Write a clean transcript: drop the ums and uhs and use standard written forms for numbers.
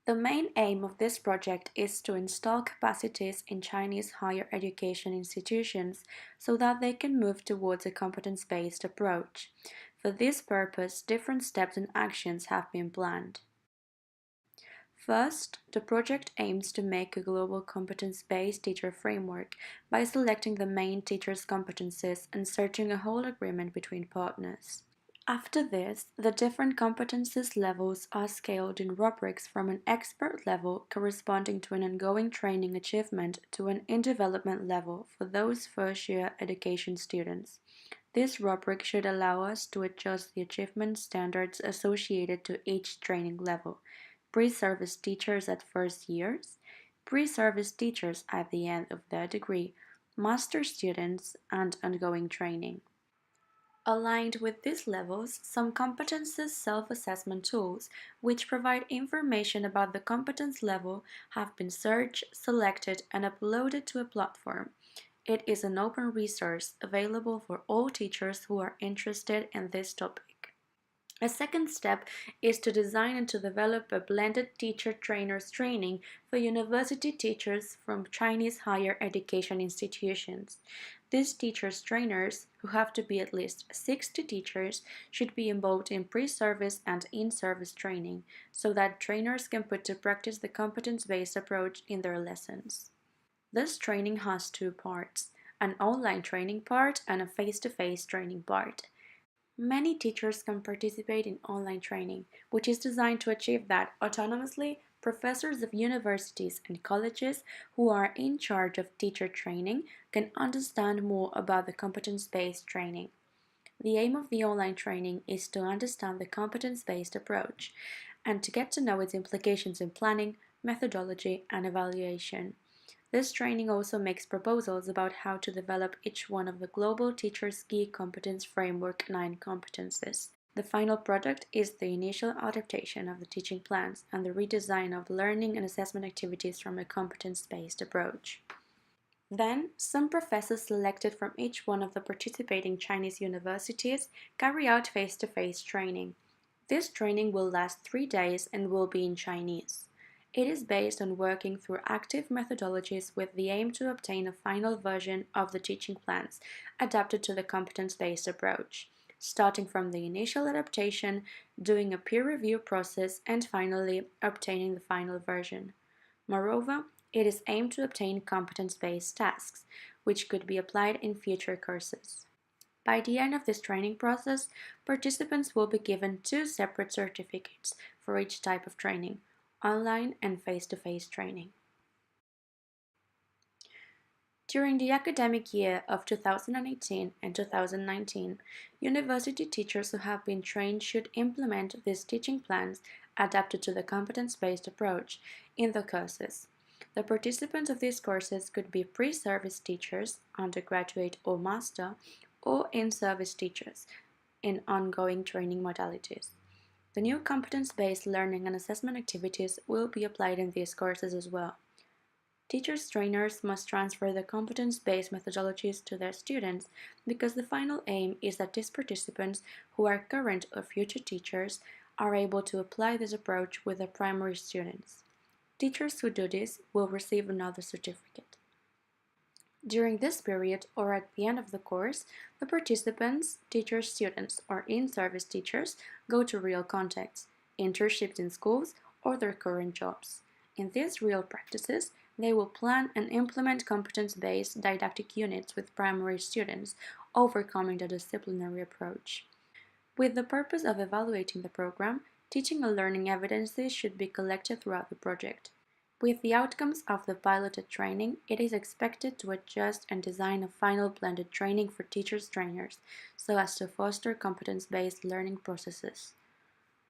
The main aim of this project is to install capacities in Chinese higher education institutions so that they can move towards a competence-based approach. For this purpose, different steps and actions have been planned. First, the project aims to make a global competence-based teacher framework by selecting the main teachers' competencies and searching a whole agreement between partners. After this, the different competences levels are scaled in rubrics from an expert level corresponding to an ongoing training achievement to an in-development level for those first-year education students. This rubric should allow us to adjust the achievement standards associated to each training level: pre-service teachers at first years, pre-service teachers at the end of their degree, master students, and ongoing training. Aligned with these levels, some competences self-assessment tools, which provide information about the competence level, have been searched, selected, and uploaded to a platform. It is an open resource available for all teachers who are interested in this topic. A second step is to design and to develop a blended teacher-trainers training for university teachers from Chinese higher education institutions. These teachers-trainers, who have to be at least 60 teachers, should be involved in pre-service and in-service training, so that trainers can put to practice the competence-based approach in their lessons. This training has two parts: an online training part and a face-to-face training part. Many teachers can participate in online training, which is designed to achieve that autonomously. Professors of universities and colleges who are in charge of teacher training can understand more about the competence-based training. The aim of the online training is to understand the competence-based approach and to get to know its implications in planning, methodology, and evaluation. This training also makes proposals about how to develop each one of the Global Teachers' Key Competence Framework 9 competences. The final product is the initial adaptation of the teaching plans and the redesign of learning and assessment activities from a competence-based approach. Then, some professors selected from each one of the participating Chinese universities carry out face-to-face training. This training will last 3 days and will be in Chinese. It is based on working through active methodologies with the aim to obtain a final version of the teaching plans adapted to the competence-based approach, starting from the initial adaptation, doing a peer review process, and finally obtaining the final version. Moreover, it is aimed to obtain competence-based tasks, which could be applied in future courses. By the end of this training process, participants will be given 2 separate certificates for each type of training: online and face-to-face training. During the academic year of 2018 and 2019, university teachers who have been trained should implement these teaching plans adapted to the competence-based approach in the courses. The participants of these courses could be pre-service teachers, undergraduate or master, or in-service teachers in ongoing training modalities. The new competence-based learning and assessment activities will be applied in these courses as well. Teachers trainers must transfer the competence-based methodologies to their students because the final aim is that these participants, who are current or future teachers, are able to apply this approach with their primary students. Teachers who do this will receive another certificate. During this period, or at the end of the course, the participants, teachers, students, or in-service teachers go to real contexts, internships in schools, or their current jobs. In these real practices, they will plan and implement competence-based didactic units with primary students, overcoming the disciplinary approach. With the purpose of evaluating the program, teaching and learning evidences should be collected throughout the project. With the outcomes of the piloted training, it is expected to adjust and design a final blended training for teachers trainers so as to foster competence-based learning processes.